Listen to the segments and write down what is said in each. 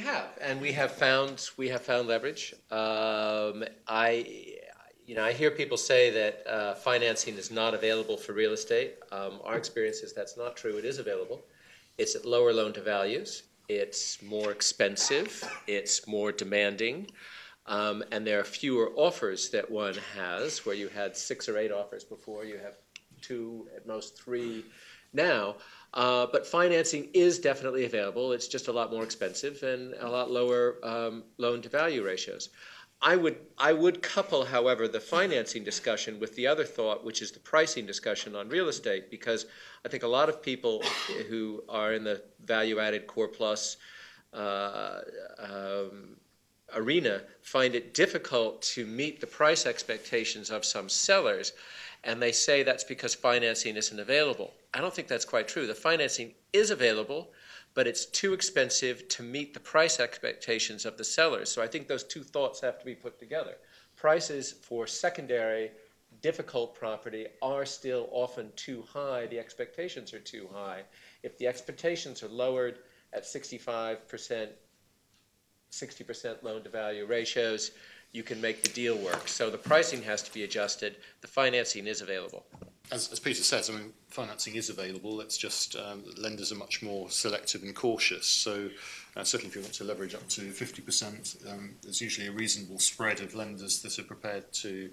have, and we have found leverage. I hear people say that financing is not available for real estate. Our experience is that's not true. It is available. It's at lower loan to values. It's more expensive. It's more demanding. And there are fewer offers that one has, where you had 6 or 8 offers before. You have 2, at most 3 now. But financing is definitely available. It's just a lot more expensive and a lot lower loan-to-value ratios. I would couple, however, the financing discussion with the other thought, which is the pricing discussion on real estate, because I think a lot of people who are in the value-added core plus arena find it difficult to meet the price expectations of some sellers, and they say that's because financing isn't available. I don't think that's quite true. The financing is available, but it's too expensive to meet the price expectations of the sellers. So I think those two thoughts have to be put together. Prices for secondary, difficult property are still often too high. The expectations are too high. If the expectations are lowered at 65%, 60% loan-to-value ratios, you can make the deal work. So the pricing has to be adjusted. The financing is available. As Peter says, I mean, financing is available. It's just lenders are much more selective and cautious. So certainly if you want to leverage up to 50%, there's usually a reasonable spread of lenders that are prepared to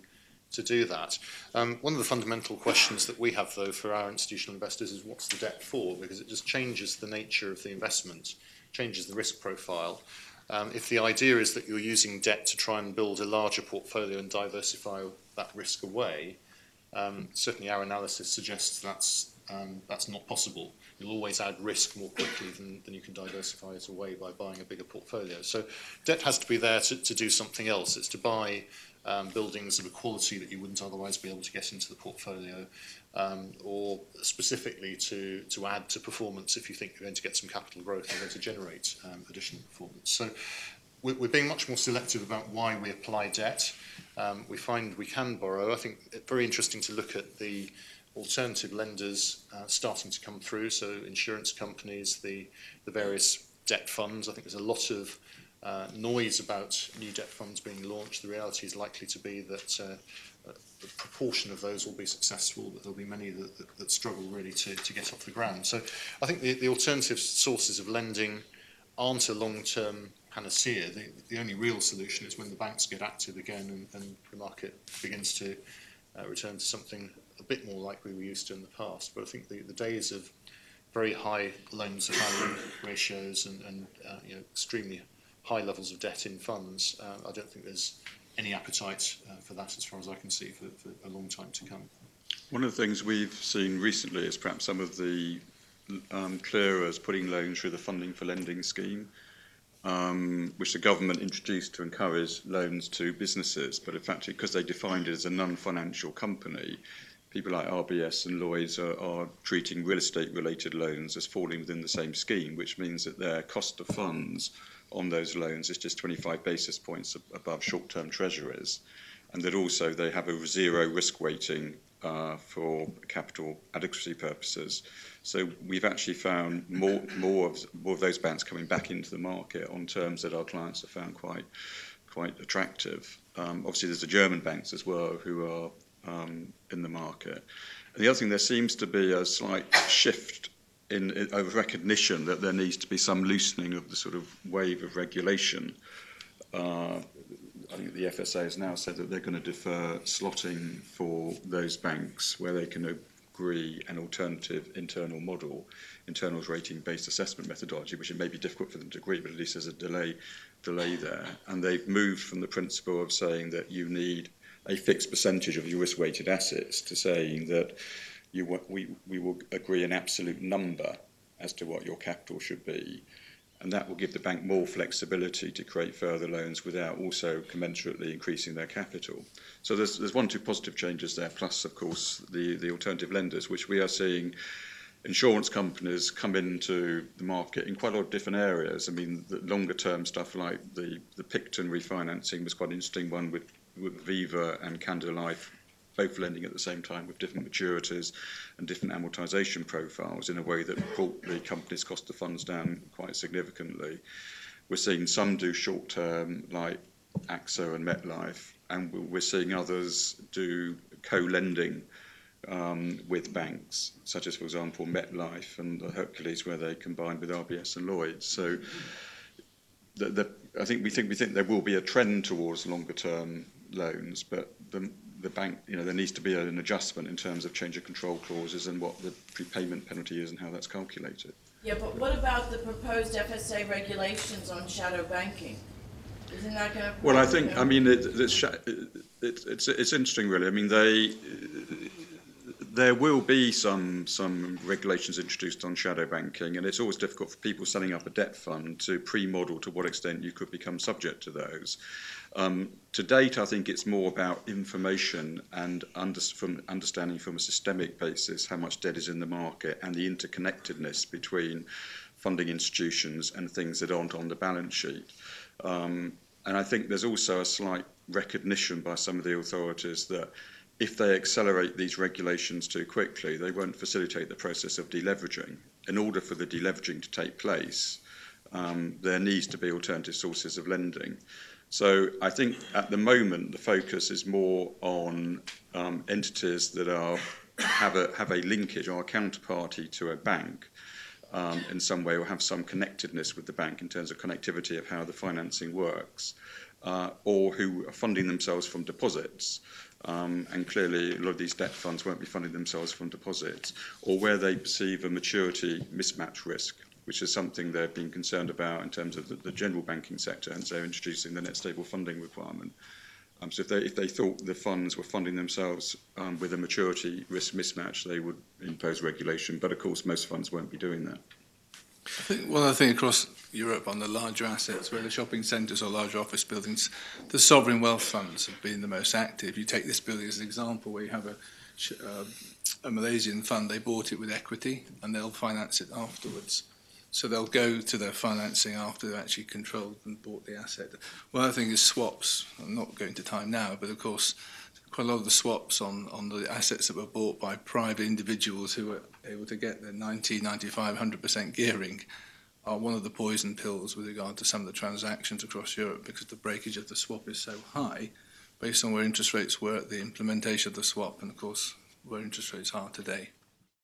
do that. One of the fundamental questions that we have, though, for our institutional investors is what's the debt for? Because it just changes the nature of the investment, changes the risk profile. If the idea is that you're using debt to try and build a larger portfolio and diversify that risk away, certainly our analysis suggests that's not possible. You'll always add risk more quickly than you can diversify it away by buying a bigger portfolio. So debt has to be there to do something else. It's to buy buildings of a quality that you wouldn't otherwise be able to get into the portfolio, or specifically to add to performance if you think you're going to get some capital growth and going to generate additional performance. So we're being much more selective about why we apply debt. We find we can borrow. I think it's very interesting to look at the alternative lenders starting to come through, so insurance companies, the various debt funds. I think there's a lot of noise about new debt funds being launched. The reality is likely to be that a proportion of those will be successful, but there'll be many that struggle really to get off the ground. So I think the alternative sources of lending aren't a long-term panacea. The only real solution is when the banks get active again and the market begins to return to something a bit more like we were used to in the past. But I think the days of very high loans to value ratios and extremely high levels of debt in funds, I don't think there's any appetite for that as far as I can see for a long time to come. One of the things we've seen recently is perhaps some of the clearers putting loans through the Funding for Lending scheme, which the government introduced to encourage loans to businesses, but in fact, because they defined it as a non-financial company, people like RBS and Lloyds are treating real estate related loans as falling within the same scheme, which means that their cost of funds on those loans is just 25 basis points above short-term treasuries, and that also they have a zero risk weighting for capital adequacy purposes. So we've actually found more of those banks coming back into the market on terms that our clients have found quite attractive. Obviously, there's the German banks as well who are in the market. And the other thing, there seems to be a slight shift in recognition that there needs to be some loosening of the sort of wave of regulation. I think the FSA has now said that they're going to defer slotting for those banks where they can agree an alternative internal model, internals rating-based assessment methodology, which it may be difficult for them to agree, but at least there's a delay there. And they've moved from the principle of saying that you need a fixed percentage of your risk-weighted assets to saying that we will agree an absolute number as to what your capital should be. And that will give the bank more flexibility to create further loans without also commensurately increasing their capital. So there's one or two positive changes there, plus, of course, the alternative lenders, which we are seeing insurance companies come into the market in quite a lot of different areas. I mean, the longer-term stuff like the Picton refinancing was quite an interesting one with Viva and Canada Life both lending at the same time with different maturities and different amortisation profiles in a way that brought the company's cost of funds down quite significantly. We're seeing some do short term, like AXA and MetLife, and we're seeing others do co-lending with banks, such as, for example, MetLife and the Hercules, where they combined with RBS and Lloyds. So I think we think there will be a trend towards longer term loans, but the bank, there needs to be an adjustment in terms of change of control clauses and what the prepayment penalty is and how that's calculated. Yeah, but what about the proposed FSA regulations on shadow banking? Isn't that going to? Well, I think, it's interesting, really. I mean, there will be some regulations introduced on shadow banking, and it's always difficult for people setting up a debt fund to pre-model to what extent you could become subject to those. To date, I think it's more about information and understanding from a systemic basis how much debt is in the market and the interconnectedness between funding institutions and things that aren't on the balance sheet. And I think there's also a slight recognition by some of the authorities that if they accelerate these regulations too quickly, they won't facilitate the process of deleveraging. In order for the deleveraging to take place, there needs to be alternative sources of lending. So I think at the moment the focus is more on entities that have a linkage or a counterparty to a bank in some way, or have some connectedness with the bank in terms of connectivity of how the financing works, or who are funding themselves from deposits. And clearly a lot of these debt funds won't be funding themselves from deposits, or where they perceive a maturity mismatch risk, which is something they've been concerned about in terms of the general banking sector, and so introducing the net stable funding requirement. So if they thought the funds were funding themselves with a maturity risk mismatch, they would impose regulation. But of course, most funds won't be doing that. I think one other thing across Europe on the larger assets, where the shopping centres or larger office buildings, the sovereign wealth funds have been the most active. You take this building as an example, where you have a Malaysian fund, they bought it with equity and they'll finance it afterwards. So they'll go to their financing after they've actually controlled and bought the asset. One other thing is swaps. I'm not going to time now, but of course, quite a lot of the swaps on the assets that were bought by private individuals who were able to get their 90, 95, 100% gearing are one of the poison pills with regard to some of the transactions across Europe, because the breakage of the swap is so high based on where interest rates were at the implementation of the swap and, of course, where interest rates are today.